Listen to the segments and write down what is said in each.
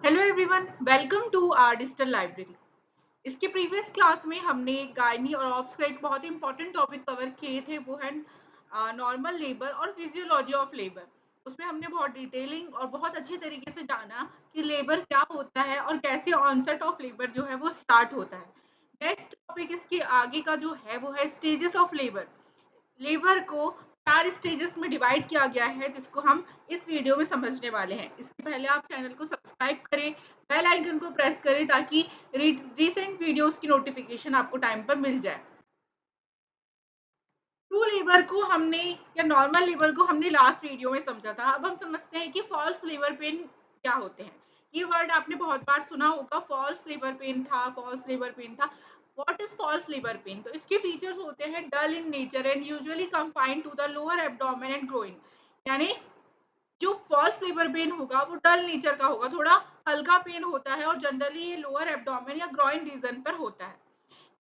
Hello everyone, welcome to our digital library. इसके previous class में हमने गायनी और ऑब्स का एक बहुत ही इंपॉर्टेंट टॉपिक कवर किए थे, वो है नॉर्मल लेबर और फिजियोलॉजी ऑफ लेबर। उसमें हमने बहुत डिटेलिंग और बहुत अच्छे तरीके से जाना कि लेबर क्या होता है और कैसे ऑनसेट ऑफ लेबर जो है वो स्टार्ट होता है। नेक्स्ट टॉपिक इसके आगे का जो है वो है स्टेजेस ऑफ लेबर। लेबर को 4 स्टेजेस में डिवाइड किया गया है, जिसको हम इस वीडियो में समझने वाले हैं। इसके पहले आप चैनल को सब्सक्राइब करें, बेल आइकन को प्रेस करें ताकि रिसेंट वीडियोस की नोटिफिकेशन आपको टाइम पर मिल जाए। ट्रू लेबर को हमने या नॉर्मल लेबर को हमने लास्ट वीडियो में समझा था। अब हम समझते हैं कि फॉल्स लेबर पेन क्या होते हैं। ये वर्ड आपने बहुत बार सुना होगा, फॉल्स लेबर पेन था, फॉल्स लेबर पेन था। What is false labour pain? तो इसके फीचर्स होते हैं dull in nature and usually confined to the lower abdomen and groin. यानी जो फॉल्स लेबर पेन होगा वो डल नेचर का होगा, थोड़ा हल्का पेन होता है और जनरली ये लोअर एब्डोमेन या ग्रोइन रीजन पर होता है।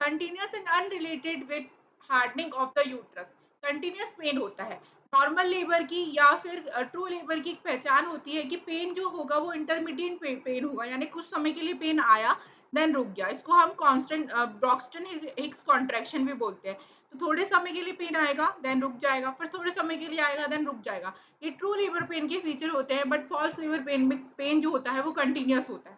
Continuous and unrelated with hardening of the uterus. Continuous pain होता है। नॉर्मल लेबर की या फिर ट्रू लेबर की एक पहचान होती है कि पेन जो होगा वो इंटरमीडिएट पेन होगा, यानी कुछ समय के लिए पेन आया देन रुक गया। इसको हम कांस्टेंट ब्रॉक्सटन हिक्स कॉन्ट्रैक्शन भी बोलते हैं। तो थोड़े समय के लिए पेन आएगा देन रुक जाएगा, फिर थोड़े समय के लिए आएगा देन रुक जाएगा। ये ट्रू लेबर पेन के फीचर होते हैं, बट फॉल्स लेबर पेन में पेन जो होता है वो कंटिन्यूअस होता है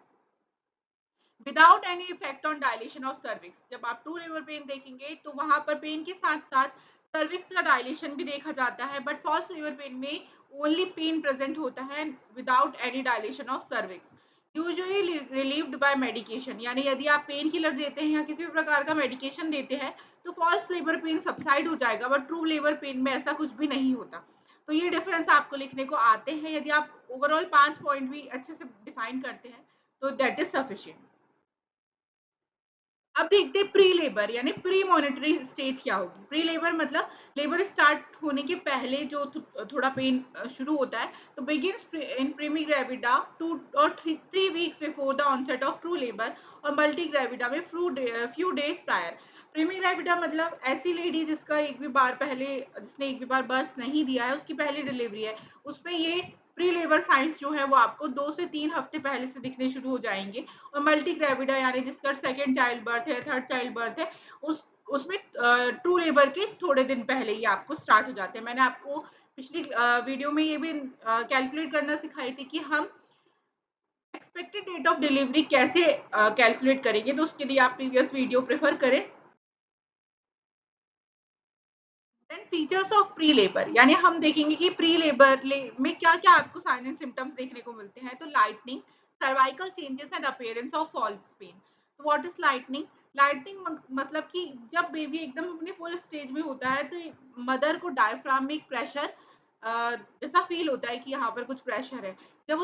without any effect on dilation of cervix. जब आप ट्रू लेबर पेन देखेंगे तो वहां पर पेन के साथ साथ सर्विक्स का डायलेशन भी देखा जाता है, बट फॉल्स लेबर पेन में ओनली पेन प्रेजेंट होता है without any dilation of cervix. Usually relieved by medication, यानी यदि आप पेन किलर देते हैं या किसी भी प्रकार का मेडिकेशन देते हैं तो फॉल्स लेबर पेन सबसाइड हो जाएगा, बट ट्रू लेबर पेन में ऐसा कुछ भी नहीं होता। तो ये डिफरेंस आपको लिखने को आते हैं। यदि आप ओवरऑल 5 पॉइंट भी अच्छे से डिफाइन करते हैं तो दैट इज सफिशिएंट। अब देखते हैं प्री लेबर यानी प्री मॉनिटरी स्टेज क्या होगी। प्री लेबर मतलब लेबर स्टार्ट होने के पहले जो थोड़ा पेन शुरू होता है। तो begins in primigravida 2 or 3 weeks before the onset of true labour और मल्टी ग्रेविडा में few days prior. Primigravida मतलब ऐसी लेडी जिसने एक भी बार बर्थ नहीं दिया है, उसकी पहली डिलीवरी है, उसमें ये प्री लेबर साइंस जो है वो आपको 2 से 3 हफ्ते पहले से दिखने शुरू हो जाएंगे। और मल्टी ग्रेविडा यानी जिसका सेकंड चाइल्ड बर्थ है, थर्ड चाइल्ड बर्थ है, उसमें ट्रू लेबर के थोड़े दिन पहले ही आपको स्टार्ट हो जाते हैं। मैंने आपको पिछली वीडियो में ये भी कैलकुलेट करना सिखाई थी कि हम एक्सपेक्टेड डेट ऑफ डिलीवरी कैसे कैलकुलेट करेंगे, तो उसके लिए आप प्रीवियस वीडियो प्रेफर करें। Then features of pre labour, यानी हम देखेंगे कि प्री लेबर में क्या क्या आपको साइन एंड सिम्टम्स देखने को मिलते हैं। तो lightening, cervical changes and appearance of false pain. तो व्हाट इज लाइटनिंग? लाइटनिंग मतलब कि जब बेबी एकदम अपने फुल स्टेज में होता है तो मदर को डायफ्राम में एक प्रेशर जैसा फील होता है कि यहाँ पर कुछ प्रेशर है। जब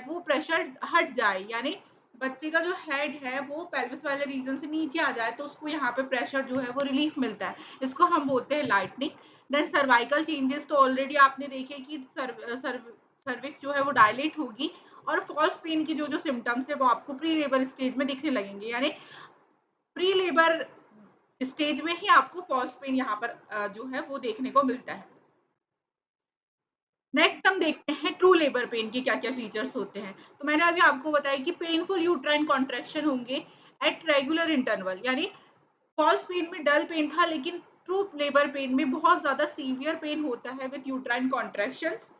वो प्रेशर हट जाए, यानी बच्चे का जो हेड है वो पेल्विस वाले रीजन से नीचे आ जाए, तो उसको यहाँ पे प्रेशर जो है वो रिलीफ मिलता है। इसको हम बोलते हैं लाइटनिंग। देन सर्वाइकल चेंजेस, तो ऑलरेडी आपने देखे कि सर्विक्स जो है वो डायलेट होगी और फॉल्स पेन की जो जो सिम्टम्स है वो आपको प्री लेबर स्टेज में दिखने लगेंगे, यानी प्री लेबर स्टेज में ही आपको फॉल्स पेन यहाँ पर जो है वो देखने को मिलता है। नेक्स्ट हम देखते हैं ट्रू लेबर पेन के क्या क्या फीचर्स होते हैं। तो मैंने अभी आपको बताया कि पेनफुल यूट्राइन कॉन्ट्रैक्शन होंगे एट रेगुलर इंटरवल, यानी फॉल्स पेन में डल पेन था, लेकिन ट्रू लेबर पेन में बहुत ज्यादा सीवियर पेन होता है विद यूट्राइन कॉन्ट्रैक्शंस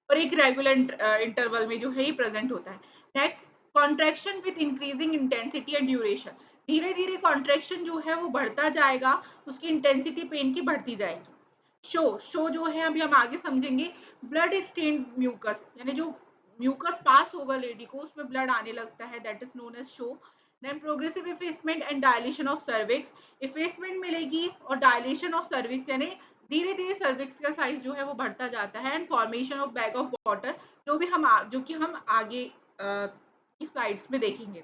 और एक रेगुलर इंटरवल में जो है ये प्रेजेंट होता है। Next, contraction with increasing intensity and duration. धीरे धीरे कॉन्ट्रैक्शन जो है वो बढ़ता जाएगा, उसकी इंटेंसिटी पेन की बढ़ती जाएगी। शो जो है अभी हम आगे समझेंगे। ब्लड स्टेन्ड म्यूकस, यानी जो म्यूकस पास होगा लेडी को उसमें ब्लड आने लगता है, that is known as show. Then progressive effacement and dilation of cervix. Effacement मिलेगी और डायलेशन ऑफ सर्विक्स, यानी धीरे धीरे सर्विक्स का साइज जो है वो बढ़ता जाता है। And formation of bag of water, जो कि हम आगे की स्लाइड्स में देखेंगे।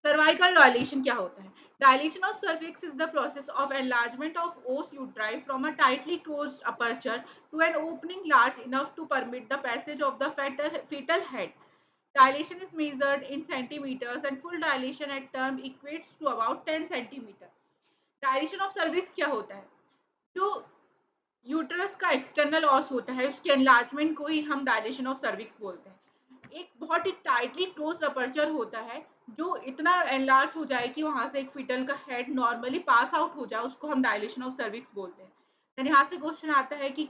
सर्वाइकल डायलेशन क्या होता है? Dilation of cervix is the process of enlargement of os uteri from a tightly closed aperture to an opening large enough to permit the passage of the fetal head. Dilation is measured in centimeters and full dilation at term equates to about 10 centimeter. Dilation of cervix क्या होता है? जो uterus का external ऑस होता है उसके enlargement को ही हम डायलेशन ऑफ सर्विक्स बोलते हैं। एक बहुत ही टाइटली क्लोज अपर्चर होता है जो इतना एनलार्ज हो जाए कि वहां से एक फिटल का हेड नॉर्मली पास आउट हो जाए, उसको हम डायलेशन ऑफ सर्विक्स बोलते हैं। देन यहाँ से क्वेश्चन आता है कि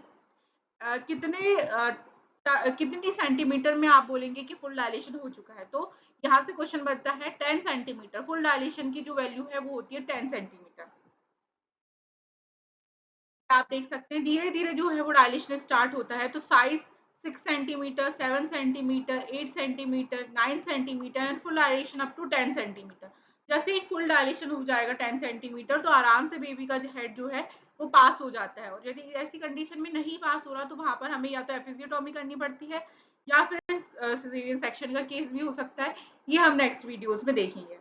कितनी सेंटीमीटर में आप बोलेंगे कि फुल डायलेशन हो चुका है। तो यहाँ से क्वेश्चन बनता है 10 सेंटीमीटर। फुल डायलेशन की जो वैल्यू है वो होती है 10 सेंटीमीटर। आप देख सकते हैं धीरे धीरे जो है वो डायलेशन स्टार्ट होता है। तो size 6 centimetre, 7 centimetre, 8 centimetre, 9 centimetre and full dilation up to 10 centimetre. जैसे ही फुल डायलेशन हो जाएगा 10 सेंटीमीटर तो आराम से बेबी का जो हेड जो है वो पास हो जाता है। और यदि ऐसी कंडीशन में नहीं पास हो रहा तो वहां पर हमें या तो एपिजियोटॉमी करनी पड़ती है या फिर सिजेरियन सेक्शन का केस भी हो सकता है। ये हम नेक्स्ट वीडियोस में देखेंगे।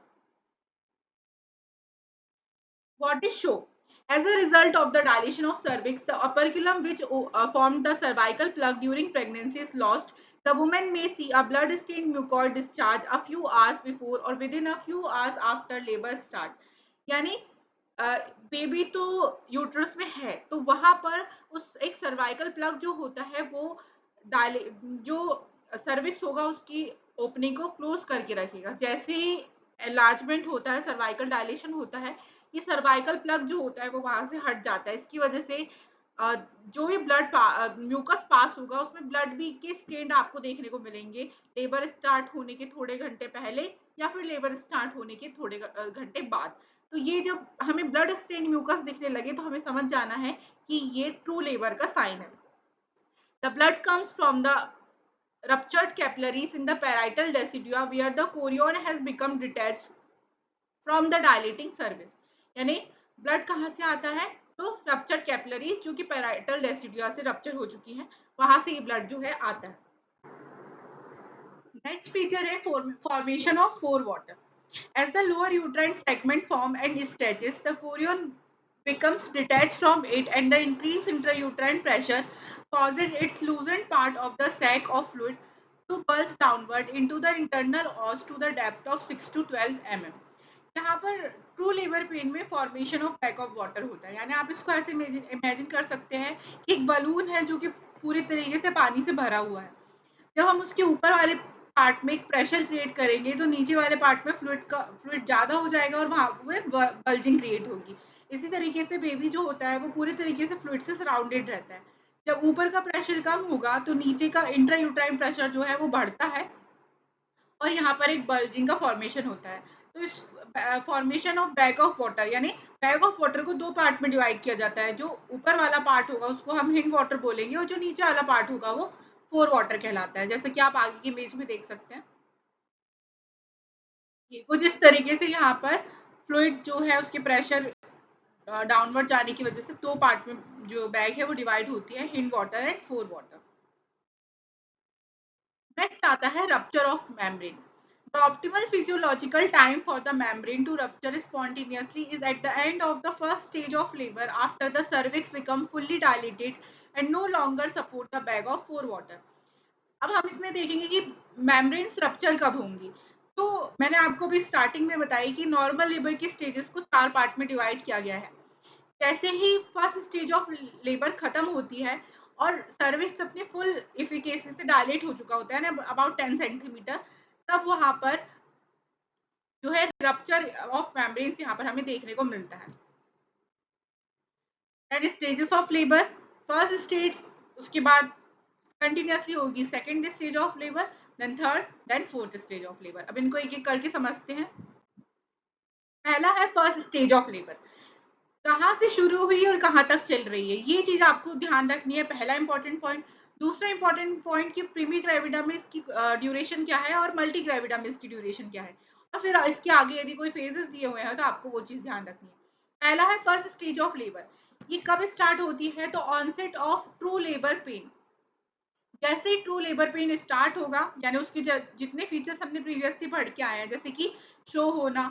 What is show? As a result of the dilation of cervix, the operculum which formed the cervical plug during pregnancy is lost. The woman may see a blood-stained mucoid discharge a few hours before or within a few hours after labor start. यानी baby तो uterus में है तो वहां पर उस एक cervical plug जो होता है वो जो सर्विक्स होगा उसकी ओपनिंग को क्लोज करके रखेगा। जैसे ही एनलार्जमेंट होता है, सर्वाइकल डायलेशन होता है, ये सर्वाइकल प्लग जो होता है वो वहां से हट जाता है। इसकी वजह से जो भी ब्लड म्यूकस पास होगा उसमें ब्लड भी के स्टेन आपको देखने को मिलेंगे लेबर स्टार्ट होने के थोड़े घंटे पहले या फिर लेबर स्टार्ट होने के थोड़े घंटे बाद। तो ये जब हमें ब्लड स्टेन म्यूकस दिखने लगे तो हमें समझ जाना है कि ये ट्रू लेबर का साइन है। The blood comes from the ruptured capillaries in the parietal decidua where the chorion has become detached from the dilating cervix। यानी ब्लड कहाँ से आता है? तो रप्चर्ड कैपिलरीज जो कि पैराइटल डेसिडुआ से रप्चर हो चुकी हैं वहां से ये ब्लड जो है आता है। नेक्स्ट फीचर है formation of four water. As the lower uterine segment form and stretches, the chorion becomes detached from it and the increased intrauterine pressure causes its loosened part of the sac of fluid to pulse downward into the internal os to the depth of 6 to 12 mm। यहाँ पर true labour pen में formation of back of water होता है। यानी आप इसको ऐसे imagine कर सकते हैं कि एक बलून है जो कि पूरी तरीके से पानी से भरा हुआ है। जब हम उसके ऊपर वाले पार्ट में एक प्रेशर क्रिएट करेंगे तो नीचे वाले पार्ट में फ्लूइड ज्यादा हो जाएगा और वहां पे बल्जिंग क्रिएट होगी। इसी तरीके से बेबी जो होता है वो पूरी तरीके से फ्लूइड से सराउंडेड रहता है। जब ऊपर का प्रेशर कम होगा तो नीचे का इंट्रायूट्राइन प्रेशर जो है वो बढ़ता है और यहाँ पर एक बल्जिंग का फॉर्मेशन होता है। तो इस formation of bag of water यानी बैग ऑफ वाटर को दो पार्ट में डिवाइड किया जाता है। जो ऊपर वाला पार्ट होगा उसको हम हिंड वाटर बोलेंगे और जो नीचे वाला पार्ट होगा वो फोर वाटर कहलाता है। जैसे कि आप आगे की इमेज में देख सकते हैं ये कुछ इस तरीके से यहाँ पर फ्लूइड जो है उसके प्रेशर डाउनवर्ड जाने की वजह से दो पार्ट में जो बैग है वो डिवाइड होती है, hind water and four water. Next आता है rupture of membrane. The optimal physiological time for the membrane to rupture spontaneously is at the end of the first stage of labor after the cervix become fully dilated and no longer support the bag of four water। अब हम इसमें देखेंगे कि membranes rupture कब होंगी। तो मैंने आपको भी स्टार्टिंग में बताई कि नॉर्मल लेबर के स्टेजेस को चार पार्ट में डिवाइड किया गया है। जैसे ही फर्स्ट स्टेज ऑफ लेबर खत्म होती है और सर्विक्स अपनी फुल इफिकेसी से डायलेट हो चुका होता है ना अबाउट 10 सेंटीमीटर, तब वहां पर जो है रप्चर ऑफ मेम्ब्रेन्स यहाँ पर हमें देखने को मिलता है। Then stages of labour, first stage, उसके बाद कंटिन्यूसली होगी second stage of labour, then third, then fourth stage of labour. अब इनको एक एक करके समझते हैं। पहला है फर्स्ट स्टेज ऑफ लेबर, कहाँ से शुरू हुई और कहाँ तक चल रही है, ये चीज आपको ध्यान रखनी है, पहला इंपॉर्टेंट पॉइंट। दूसरा इंपॉर्टेंट पॉइंट कि प्रीमी ग्रेविडा में इसकी ड्यूरेशन क्या है और मल्टी ग्रेविडा में इसकी ड्यूरेशन क्या है। और फिर इसके आगे यदि कोई फेजेस दिए हुए हैं तो आपको वो चीज ध्यान रखनी है। पहला है फर्स्ट स्टेज ऑफ लेबर, ये कब स्टार्ट होती है? तो onset of true labour pain. जैसे ही ट्रू लेबर पेन स्टार्ट होगा यानी उसके जितने फीचर्स हमने प्रीवियसली पढ़ के आए हैं जैसे कि शो होना,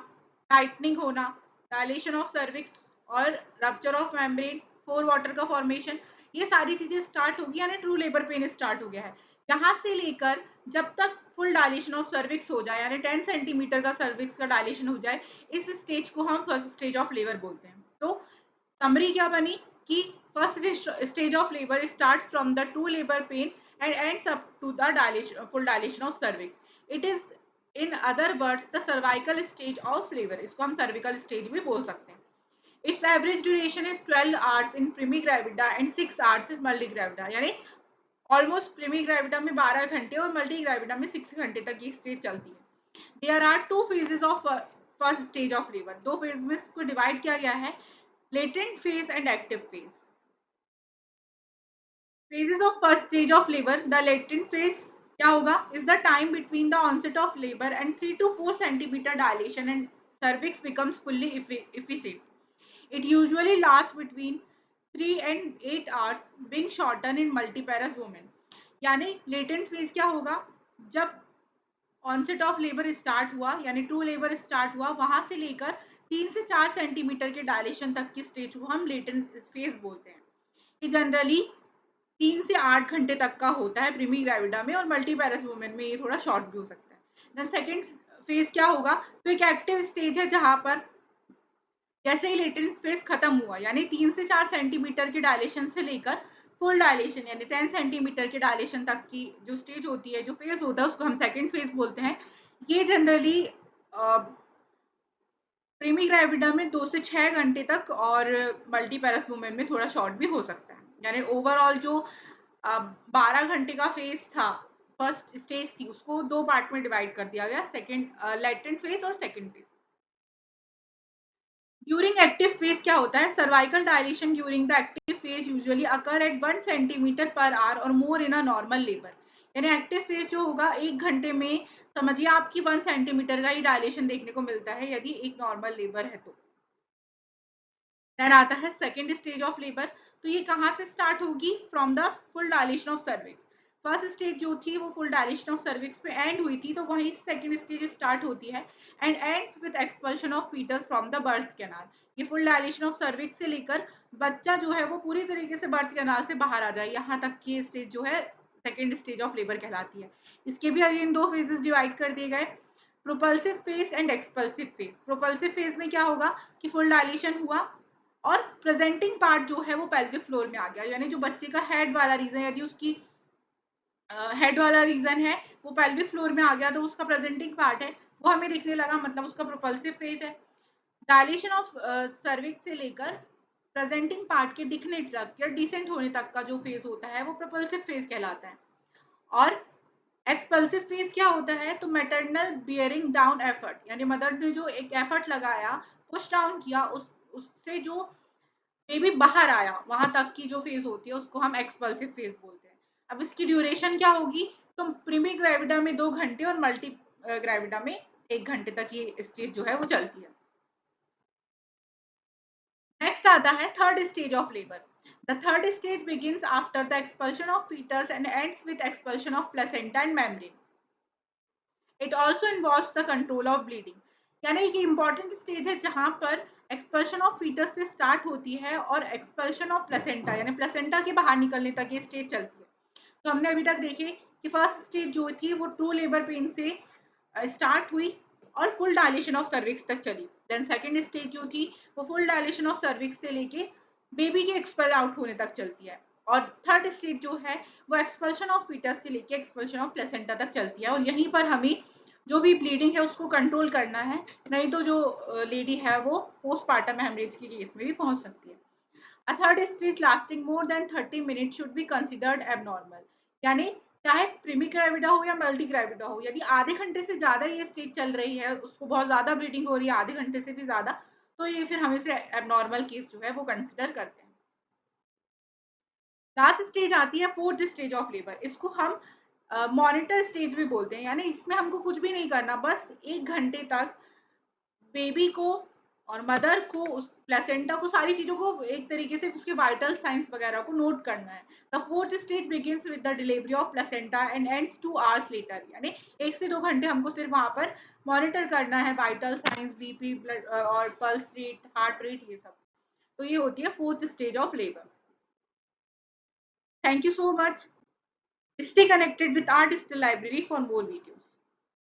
टाइटनिंग होना, डायलेशन ऑफ सर्विक्स और rupture of membrane, four water का फॉर्मेशन, ये सारी चीजें स्टार्ट होगी यानी ट्रू लेबर पेन स्टार्ट हो गया है। यहाँ से लेकर जब तक फुल डायलेशन ऑफ सर्विक्स हो जाए यानी 10 सेंटीमीटर का सर्विक्स का डायलेशन हो जाए, इस स्टेज को हम फर्स्ट स्टेज ऑफ लेबर बोलते हैं। तो समरी क्या बनी कि first stage of labour start from the true labour pen and ends up to the dilation, full dilation of cervix. It is in other words the cervical stage of labor. इसको हम cervical stage भी बोल सकते हैं. Its average duration is 12 hours in primigravida and 6 hours in multigravida. यानी almost प्रीमिग्रेविडा में 12 घंटे और मल्टीग्रेविडा में 6 घंटे तक ये स्टेज चलती है. There are two phases of first stage of labour. दो फेज में इसको डिवाइड किया गया है, latent phase and active phase. Phases of first stage of labor. The latent phase क्या होगा? Is the time between the onset of labor and 3 to 4 centimeter dilation and cervix becomes fully efficient. It usually lasts between 3 and 8 hours, being shortened in multiparous women. यानी latent phase क्या होगा? जब onset of labor start हुआ यानी true labor start हुआ, वहां से लेकर 3 से 4 सेंटीमीटर के डायलेशन तक की स्टेज को हम लेटेंट फेज बोलते हैं. ये जनरली 3 से 8 घंटे तक का होता है प्रीमी ग्रेविडा में, और मल्टीपैरस वुमेन में ये थोड़ा शॉर्ट भी हो सकता है. देन सेकंड फेज क्या होगा? तो एक एक्टिव स्टेज है जहां पर जैसे ही लेटेंट फेज खत्म हुआ यानी 3 से 4 सेंटीमीटर के डायलेशन से लेकर फुल डायलेशन यानी 10 सेंटीमीटर के डायलेशन तक की जो स्टेज होती है, जो फेज होता है, उसको हम सेकंड फेज बोलते हैं. ये जनरली प्रीमी ग्रेविडा में 2 से 6 घंटे तक और मल्टीपैरस वुमेन में थोड़ा शॉर्ट भी हो सकता है. यानी ओवरऑल जो 12 घंटे का फेज था, फर्स्ट स्टेज थी, उसको दो पार्ट में डिवाइड कर दिया गया, सेकंड लेटेंट फेज और second phase. During active phase क्या होता है? Cervical dilation during the active phase usually occur at 1 centimetre per hour और मोर इन अ नॉर्मल लेबर. यानी एक्टिव फेज जो होगा 1 घंटे में समझिए आपकी 1 सेंटीमीटर का ही डायलेशन देखने को मिलता है यदि एक नॉर्मल लेबर है तो. देन आता है सेकेंड स्टेज ऑफ लेबर. तो ये कहाँ से स्टार्ट होगी? From the full dilation of cervix. First stage जो थी वो फुल डायलेशन ऑफ सर्विक्स पे एंड हुई थी, तो वहीं सेकेंड स्टेज स्टार्ट होती है and ends with expulsion of foetus from the birth canal. ये फुल डायलेशन ऑफ सर्विक्स से लेकर बच्चा जो है वो पूरी तरीके से बर्थ कैनाल से बाहर आ जाए, यहाँ तक की स्टेज जो है सेकेंड स्टेज ऑफ लेबर कहलाती है. इसके भी अगेन दो फेजेस डिवाइड कर दिए गए, propulsive phase and expulsive phase. Propulsive phase में क्या होगा कि फुल डायलेशन हुआ और प्रेजेंटिंग पार्ट जो है वो पेल्विक फ्लोर में आ गया, यानी जो बच्चे का हेड वाला रीजन, यदि उसकी हेड वाला रीजन है वो पेल्विक फ्लोर में आ गया, तो उसका प्रेजेंटिंग पार्ट है वो हमें दिखने लगा, मतलब उसका प्रोपल्सिव फेज है. डायलेशन ऑफ सर्विक्स से लेकर प्रेजेंटिंग पार्ट के दिखने तक या डिसेंट होने तक का जो फेज होता है वो प्रोपल्सिव फेज कहलाता है. और एक्सपल्सिव फेज क्या होता है? तो मैटरनल बियरिंग डाउन एफर्ट, यानी मदर ने जो एक एफर्ट लगाया, पुश डाउन किया, उससे जो बेबी बाहर आया, वहां तक की जो फेज होती है उसको हम एक्सपल्सिव फेज बोलते हैं. अब इसकी ड्यूरेशन क्या होगी? तो प्रीमी ग्रेविडा में 2 घंटे और मल्टी ग्रेविडा में 1 घंटे तक ये स्टेज जो है वो चलती है. नेक्स्ट आता है third stage of labour. The third stage begins after the expulsion of foetus and ends with expulsion of placenta and membrane. It also involves the control of bleeding. यानी ये इंपॉर्टेंट स्टेज है जहां पर expulsion of foetus से start होती है और expulsion of placenta यानी प्लेसेंटा के बाहर निकलने तक ये स्टेज चलती है. तो हमने अभी तक देखे कि फर्स्ट स्टेज जो थी वो ट्रू लेबर पेन से स्टार्ट हुई और फुल डायलेशन ऑफ सर्विक्स तक चली. देन सेकेंड स्टेज जो थी वो फुल डायलेशन ऑफ सर्विक्स से लेके बेबी के एक्सपेल आउट होने तक चलती है. और थर्ड स्टेज जो है वो एक्सपल्शन ऑफ फीटस से लेके एक्सपल्शन ऑफ प्लेसेंटा तक चलती है, और यहीं पर हमें जो भी ब्लीडिंग है उसको कंट्रोल करना है, नहीं तो जो लेडी है वो पोस्टमार्टम हेमरेज के केस में भी पहुंच सकती है. A third stage lasting more than 30 minutes should be considered abnormal. यानी चाहे प्रीमी ग्रेविडा हो या मल्टी ग्रेविडा हो, यदि आधे घंटे से ज्यादा ये स्टेज चल रही है, उसको बहुत ज्यादा ब्लीडिंग हो रही है आधे घंटे से भी ज्यादा, तो ये फिर हम इसे एबनॉर्मल केस जो है वो कंसिडर करते हैं. लास्ट स्टेज आती है फोर्थ स्टेज ऑफ लेबर. इसको हम मॉनिटर स्टेज भी बोलते हैं. यानी इसमें हमको कुछ भी नहीं करना, बस 1 घंटे तक बेबी को और मदर को, उस प्लेसेंटा को, सारी चीजों को एक तरीके से उसके वाइटल साइंस वगैरह को नोट करना है. The fourth stage begins with the delivery of placenta and ends 2 hours later. यानी 1 से 2 घंटे हमको सिर्फ वहां पर मॉनिटर करना है वाइटल साइंस, बीपी, ब्लड और पल्स रेट, हार्ट रेट, ये सब. तो ये होती है fourth stage of labour. Thank you so much. Stay connected with our digital library for more videos.